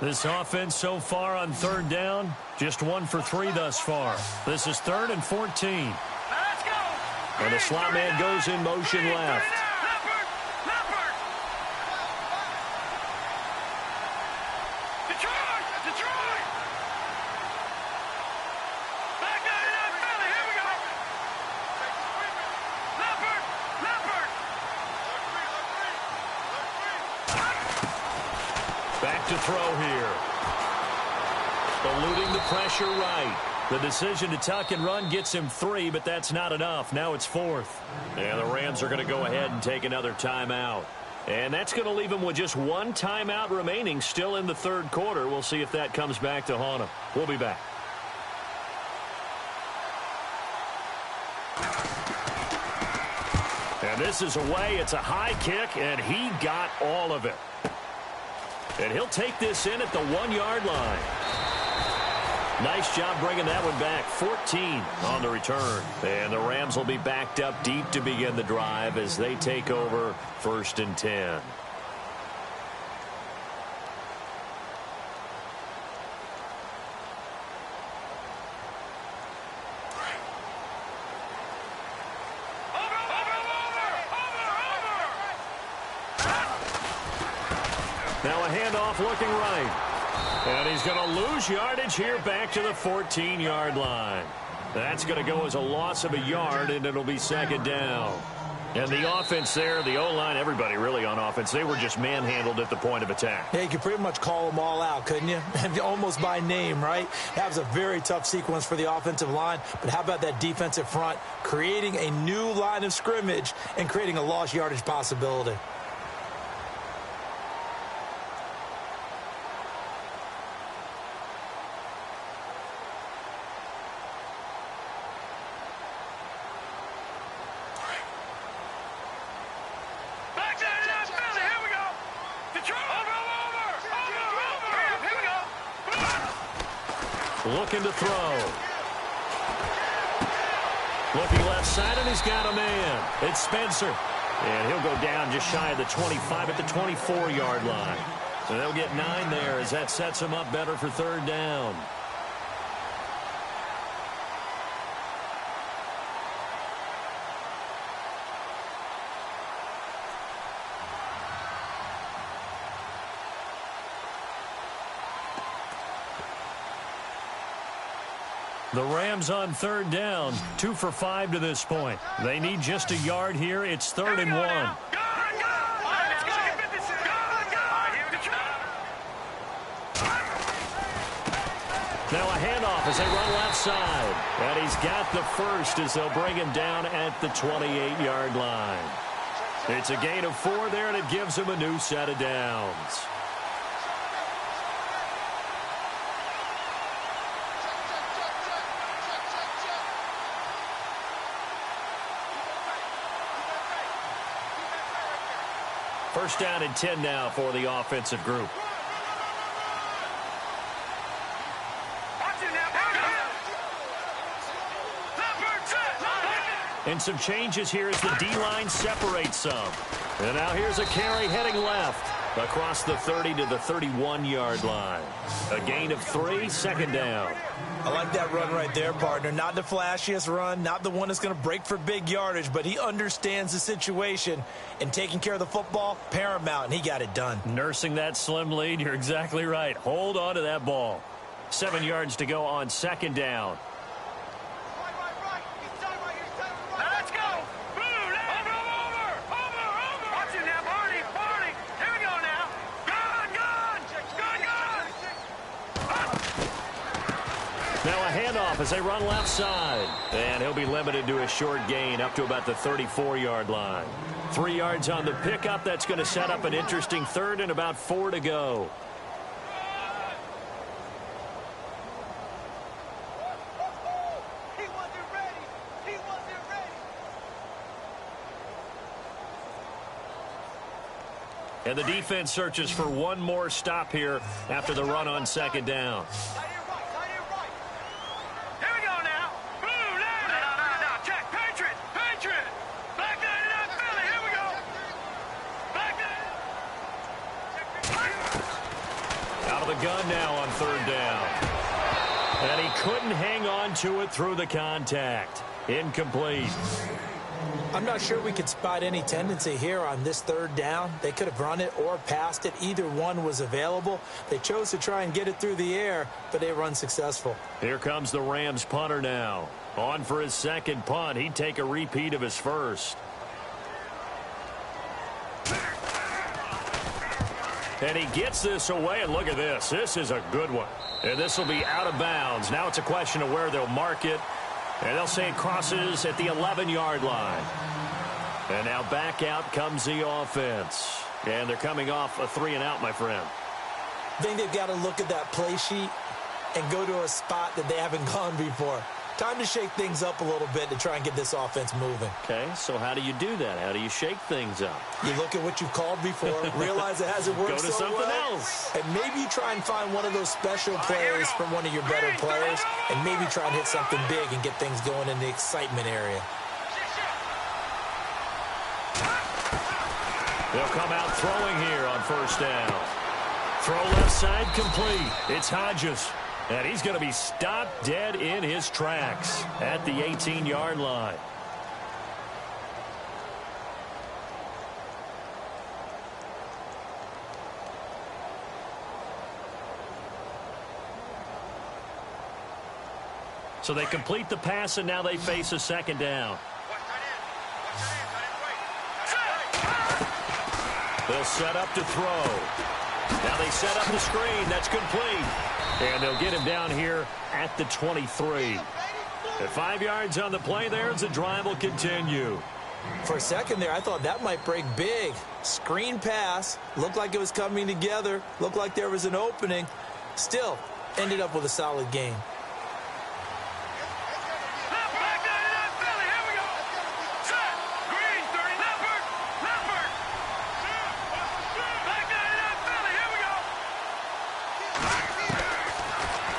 C: This offense so far on 3rd down, just 1 for 3 thus far. This is 3rd and 14.
E: Let's go.
C: And the slot man goes in motion left.
E: Detroit! Detroit! Back out of that belly. Here we go. Leopard! Leopard!
C: Back to throw here. Eluding the pressure right. The decision to tuck and run gets him 3, but that's not enough. Now it's 4th. And the Rams are going to go ahead and take another timeout. And that's going to leave them with just 1 timeout remaining still in the 3rd quarter. We'll see if that comes back to haunt them. We'll be back. And this is away. It's a high kick, and he got all of it. And he'll take this in at the 1-yard line. Nice job bringing that one back. 14 on the return. And the Rams will be backed up deep to begin the drive as they take over 1st and 10. Now a handoff looking right. And he's going to lose yardage here back to the 14-yard line. That's going to go as a loss of a yard, and it'll be second down. And the offense there, the O-line, everybody really on offense, they were just manhandled at the point of attack.
D: Yeah, you could pretty much call them all out, couldn't you? Almost by name, right? That was a very tough sequence for the offensive line. But how about that defensive front creating a new line of scrimmage and creating a lost yardage possibility?
C: Looking to throw. Looking left side, and he's got a man. It's Spencer. And he'll go down just shy of the 25 at the 24-yard line. So they'll get 9 there as that sets him up better for third down. The Rams on third down, 2 for 5 to this point. They need just a yard here. It's 3rd and 1. Now a handoff as they run left side. And he's got the first as they'll bring him down at the 28-yard line. It's a gain of 4 there, and it gives him a new set of downs. First down and 10 now for the offensive group. And some changes here as the D-line separates some. And now here's a carry heading left across the 30 to the 31-yard line. A gain of 3, second down.
D: I like that run right there, partner. Not the flashiest run, not the one that's going to break for big yardage, but he understands the situation, and taking care of the football, paramount, and he got it done.
C: Nursing that slim lead, you're exactly right. Hold on to that ball. 7 yards to go on second down. As they run left side. And he'll be limited to a short gain up to about the 34-yard line. 3 yards on the pickup. That's going to set up an interesting third and about 4 to go. And the defense searches for one more stop here after the run on second down. Gun now on third down. And he couldn't hang on to it through the contact. Incomplete.
D: I'm not sure we could spot any tendency here on this third down. They could have run it or passed it. Either one was available. They chose to try and get it through the air, but they were unsuccessful.
C: Here comes the Rams punter now. On for his second punt. He'd take a repeat of his first. And he gets this away, and look at this. This is a good one. And this will be out of bounds. Now it's a question of where they'll mark it. And they'll say it crosses at the 11-yard line. And now back out comes the offense. And they're coming off a 3-and-out, my friend.
D: I think they've got to look at that play sheet and go to a spot that they haven't gone before. Time to shake things up a little bit to try and get this offense moving.
C: Okay, so how do you do that? How do you shake things up?
D: You look at what you've called before, realize it hasn't worked so well.
C: Go to something else.
D: And maybe you try and find one of those special plays from one of your better players, and maybe try and hit something big and get things going in the excitement area.
C: They'll come out throwing here on first down. Throw left side complete. It's Hodges. And he's going to be stopped dead in his tracks at the 18-yard line. So they complete the pass, and now they face a second down. They'll set up to throw. Now they set up the screen. That's complete. And they'll get him down here at the 23. At 5 yards on the play there as the drive will continue.
D: For a second there, I thought that might break big. Screen pass. Looked like it was coming together. Looked like there was an opening. Still, ended up with a solid game.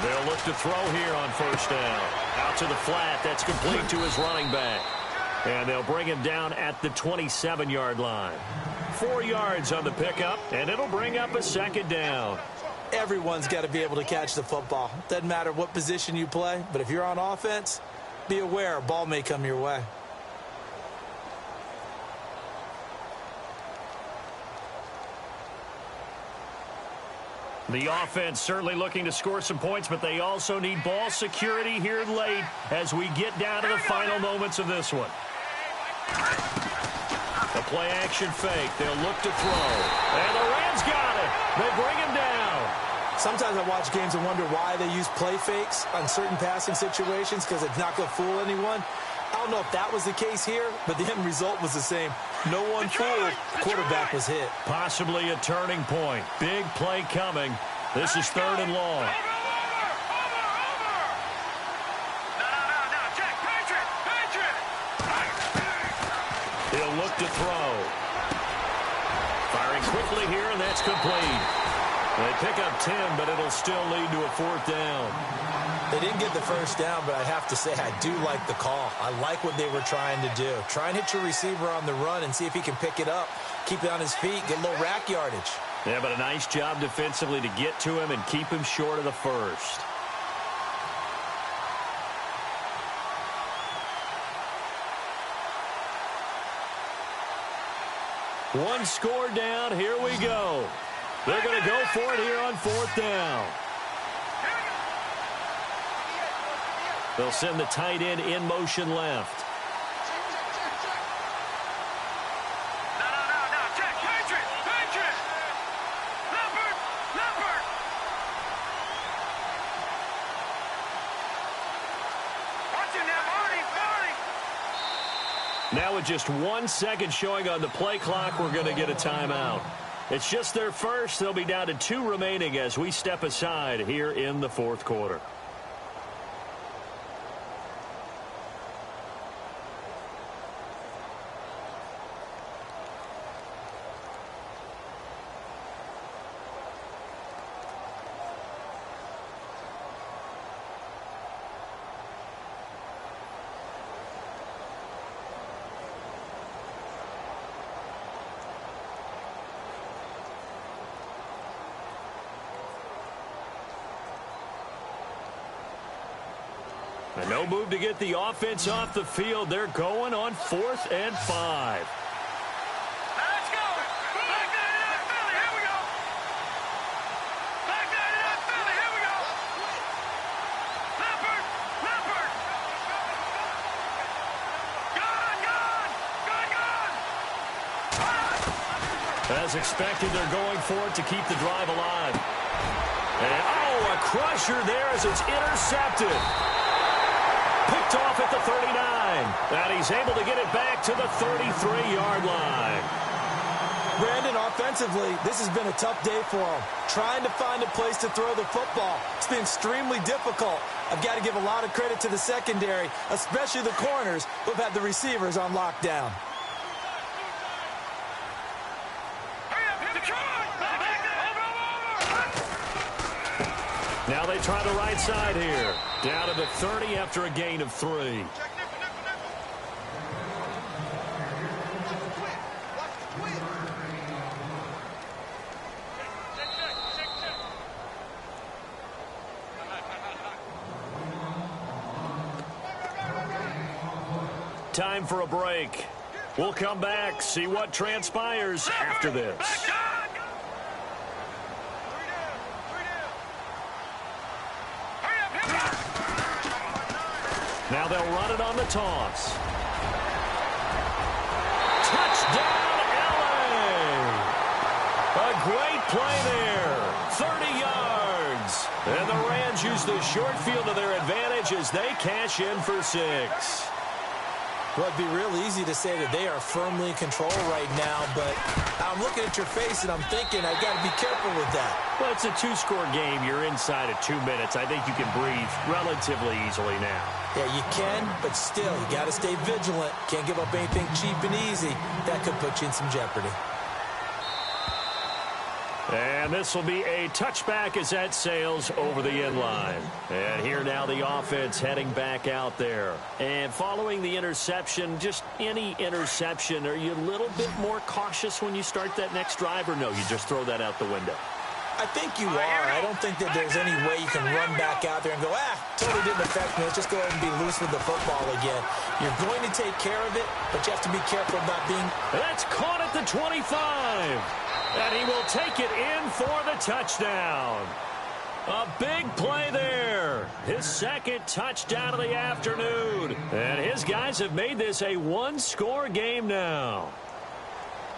C: They'll look to throw here on first down. Out to the flat. That's complete to his running back. And they'll bring him down at the 27-yard line. 4 yards on the pickup, and it'll bring up a second down.
D: Everyone's got to be able to catch the football. Doesn't matter what position you play, but if you're on offense, be aware a ball may come your way.
C: The offense certainly looking to score some points, but they also need ball security here late as we get down to the final moments of this one. A play-action fake. They'll look to throw. And the Rams got it. They bring him down.
D: Sometimes I watch games and wonder why they use play fakes on certain passing situations because it's not going to fool anyone. I don't know if that was the case here, but the end result was the same. No one fooled. Quarterback was hit.
C: Possibly a turning point. Big play coming. This is 3rd and long. He'll look to throw. Firing quickly here, and that's complete. They pick up 10, but it'll still lead to a 4th down.
D: They didn't get the first down, but I have to say I do like the call. I like what they were trying to do. Try and hit your receiver on the run and see if he can pick it up, keep it on his feet, get a little rack yardage.
C: Yeah, but a nice job defensively to get to him and keep him short of the first. One score down. Here we go. They're going to go for it here on 4th down. They'll send the tight end in motion left. Now with just 1 second showing on the play clock, we're going to get a timeout. It's just their first. They'll be down to 2 remaining as we step aside here in the 4th quarter. And no move to get the offense off the field. They're going on 4th and 5.
E: Let's go. Back that it up, Philly. Here we go. Back that it up, Philly. Here we go. Leopard. Gone.
C: As expected, they're going for it to keep the drive alive. And, a crusher there as it's intercepted. Picked off at the 39. And he's able to get it back to the 33-yard line.
D: Brandon, offensively, this has been a tough day for him. Trying to find a place to throw the football. It's been extremely difficult. I've got to give a lot of credit to the secondary, especially the corners who've had the receivers on lockdown.
C: Now they try the right side here. Down to the 30 after a gain of 3. Time for a break. We'll come back, see what transpires after this. Now they'll run it on the toss. Touchdown, LA! A great play there. 30 yards. And the Rams use the short field to their advantage as they cash in for 6.
D: Well, it'd be real easy to say that they are firmly in control right now, but I'm looking at your face and I'm thinking I've got to be careful with that.
C: Well, it's a 2-score game. You're inside of 2 minutes. I think you can breathe relatively easily now.
D: Yeah, you can, but still, you got to stay vigilant. Can't give up anything cheap and easy. That could put you in some jeopardy.
C: And this will be a touchback as that sails over the end line. And here now the offense heading back out there. And following the interception, just any interception, are you a little bit more cautious when you start that next drive, or no, you just throw that out the window?
D: I think you are. I don't think that there's any way you can run back out there and go, totally didn't affect me. Let's just go ahead and be loose with the football again. You're going to take care of it, but you have to be careful about being...
C: That's caught at the 25. And he will take it in for the touchdown. A big play there. His second touchdown of the afternoon. And his guys have made this a 1-score game now.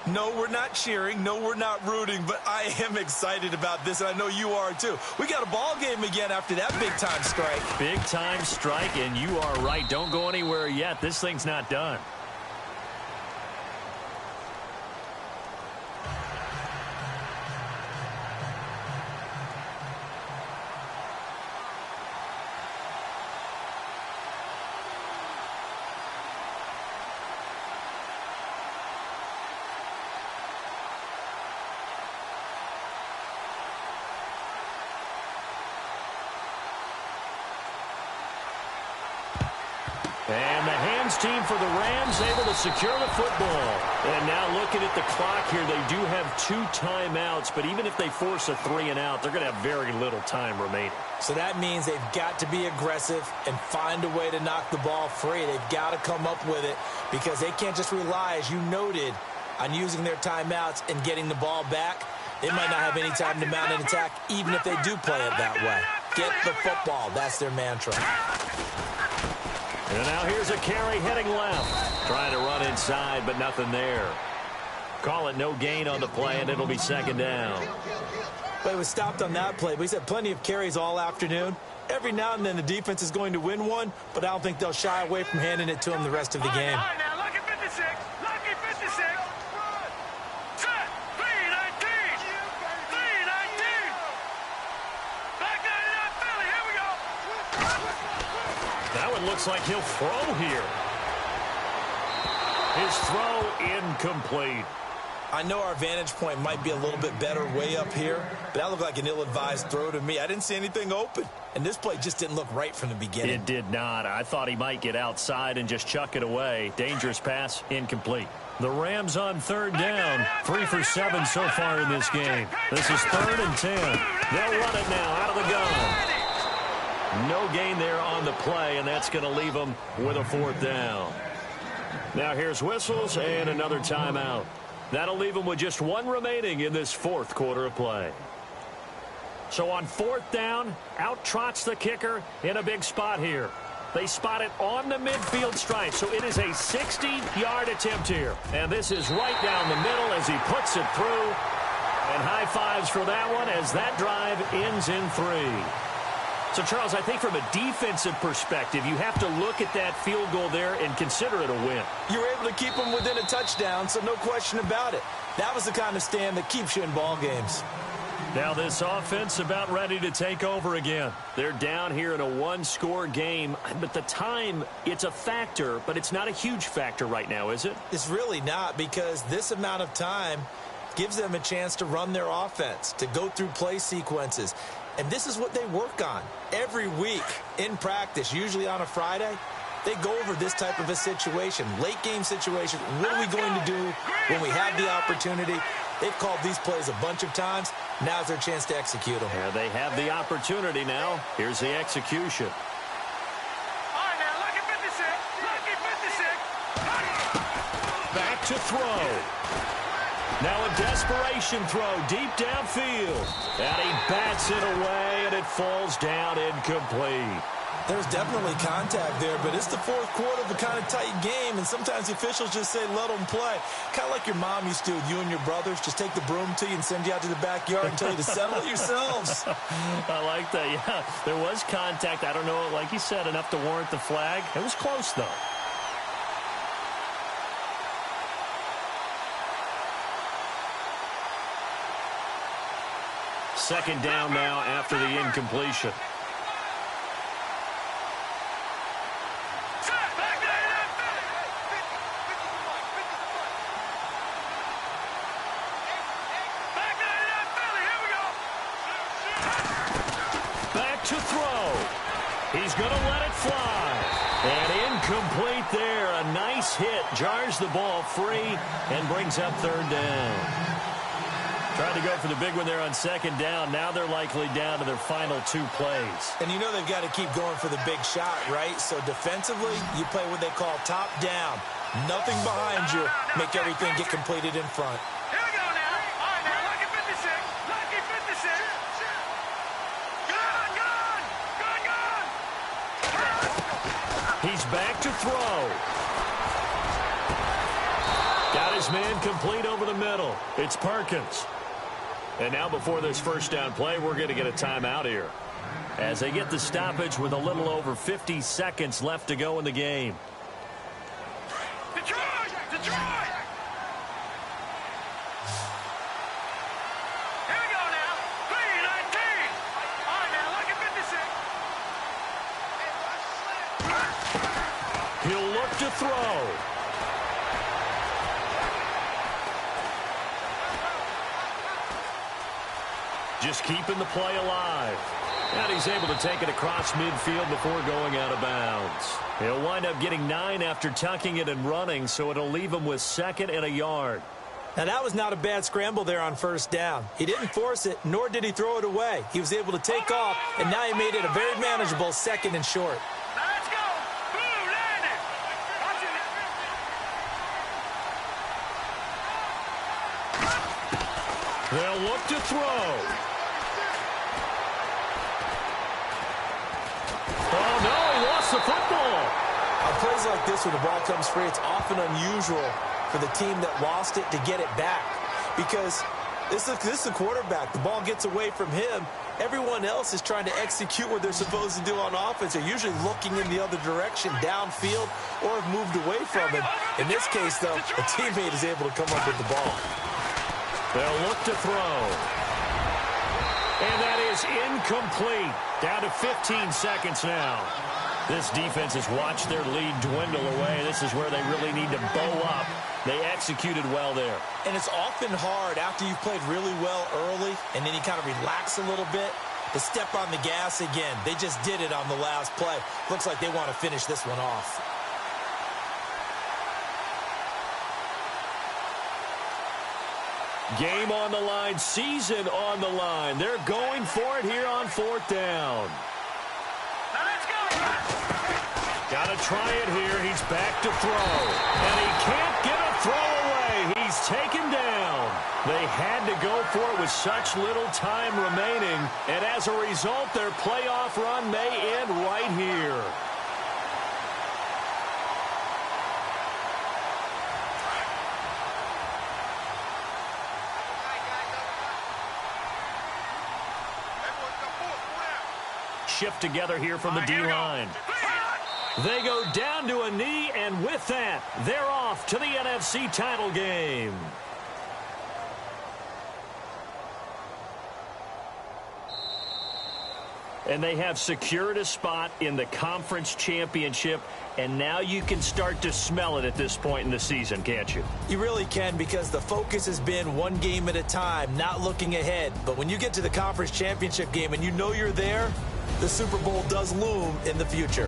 D: No, we're not cheering. No, we're not rooting, but I am excited about this, and I know you are too. We got a ball game again after that big-time strike.
C: Big-time strike, and you are right. Don't go anywhere yet. This thing's not done. And the hands team for the Rams able to secure the football. And now looking at the clock here, they do have 2 timeouts, but even if they force a 3-and-out, they're going to have very little time remaining.
D: So that means they've got to be aggressive and find a way to knock the ball free. They've got to come up with it because they can't just rely, as you noted, on using their timeouts and getting the ball back. They might not have any time to mount an attack, even if they do play it that way. Get the football. That's their mantra.
C: And now here's a carry heading left. Trying to run inside, but nothing there. Call it no gain on the play, and it'll be 2nd down.
D: But it was stopped on that play. But he's had plenty of carries all afternoon. Every now and then the defense is going to win one, but I don't think they'll shy away from handing it to him the rest of the game.
E: All right, now, lucky 56. Lucky 56. Set. 319. 319. Back 99 Philly. Here we go.
C: That one looks like he'll throw here. His throw incomplete.
D: I know our vantage point might be a little bit better way up here, but that looked like an ill-advised throw to me. I didn't see anything open, and this play just didn't look right from the beginning.
C: It did not. I thought he might get outside and just chuck it away. Dangerous pass, incomplete. The Rams on 3rd down. 3 for 7 so far in this game. This is 3rd and 10. They'll run it now out of the gun. No gain there on the play, and that's going to leave them with a 4th down. Now here's whistles and another timeout. That'll leave them with just 1 remaining in this 4th quarter of play. So on 4th down, out trots the kicker in a big spot here. They spot it on the midfield stripe, so it is a 60-yard attempt here. And this is right down the middle as he puts it through. And high fives for that one as that drive ends in 3. So, Charles, I think from a defensive perspective, you have to look at that field goal there and consider it a win.
D: You were able to keep them within a touchdown, so no question about it. That was the kind of stand that keeps you in ball games.
C: Now this offense about ready to take over again. They're down here in a 1-score game, but the time, it's a factor, but it's not a huge factor right now, is it?
D: It's really not, because this amount of time gives them a chance to run their offense, to go through play sequences. And this is what they work on every week in practice, usually on a Friday. They go over this type of a situation, late game situation. What are we going to do when we have the opportunity? They've called these plays a bunch of times. Now's their chance to execute them.
C: Yeah, they have the opportunity now. Here's the execution.
E: All right, now, lucky 56. Lucky 56.
C: Back to throw. Now a desperation throw deep downfield. And he bats it away, and it falls down incomplete.
D: There's definitely contact there, but it's the fourth quarter of a kind of tight game, and sometimes the officials just say, let them play. Kind of like your mom used to with you and your brothers. Just take the broom to you and send you out to the backyard and tell you to settle it yourselves.
C: I like that, yeah. There was contact. I don't know, like you said, enough to warrant the flag. It was close, though. Second down now after the incompletion. To throw. He's going to let it fly. And incomplete there. A nice hit. Jars the ball free and brings up third down. Trying to go for the big one there on second down. Now they're likely down to their final 2 plays.
D: And you know they've got to keep going for the big shot, right? So defensively, you play what they call top down. Nothing behind you. Make everything get completed in front.
E: Here we go now. All right, now, lucky 56. Lucky 56.
C: He's back to throw. Got his man complete over the middle. It's Perkins. And now before this first down play, we're going to get a timeout here, as they get the stoppage with a little over 50 seconds left to go in the game.
E: Detroit! Detroit! Here we go now. 3-19. All right, now, lucky 56.
C: He'll look to throw. Just keeping the play alive. And he's able to take it across midfield before going out of bounds. He'll wind up getting 9 after tucking it and running, so it'll leave him with 2nd and a yard.
D: Now, that was not a bad scramble there on first down. He didn't force it, nor did he throw it away. He was able to take off, and now he made it a very manageable 2nd and short.
E: Now let's go. Blue landed. Watch it.
C: They'll look to throw. Oh, no, he lost the football.
D: On plays like this, when the ball comes free, it's often unusual for the team that lost it to get it back, because this is the quarterback. The ball gets away from him. Everyone else is trying to execute what they're supposed to do on offense. They're usually looking in the other direction, downfield, or have moved away from him. In this case, though, a teammate is able to come up with the ball.
C: They'll look to throw. And that is incomplete. Down to 15 seconds now. This defense has watched their lead dwindle away. This is where they really need to bow up. They executed well there.
D: And it's often hard after you've played really well early and then you kind of relax a little bit to step on the gas again. They just did it on the last play. Looks like they want to finish this one off.
C: Game on the line, season on the line. They're going for it here on 4th down.
E: Now let's go.
C: Got to try it here. He's back to throw. And he can't get a throw away. He's taken down. They had to go for it with such little time remaining. And as a result, their playoff run may end right here. Shift together here from the D-line. They go down to a knee, and with that, they're off to the NFC title game. And they have secured a spot in the conference championship, and now you can start to smell it at this point in the season, can't you?
D: You really can, because the focus has been one game at a time, not looking ahead. But when you get to the conference championship game and you know you're there, the Super Bowl does loom in the future.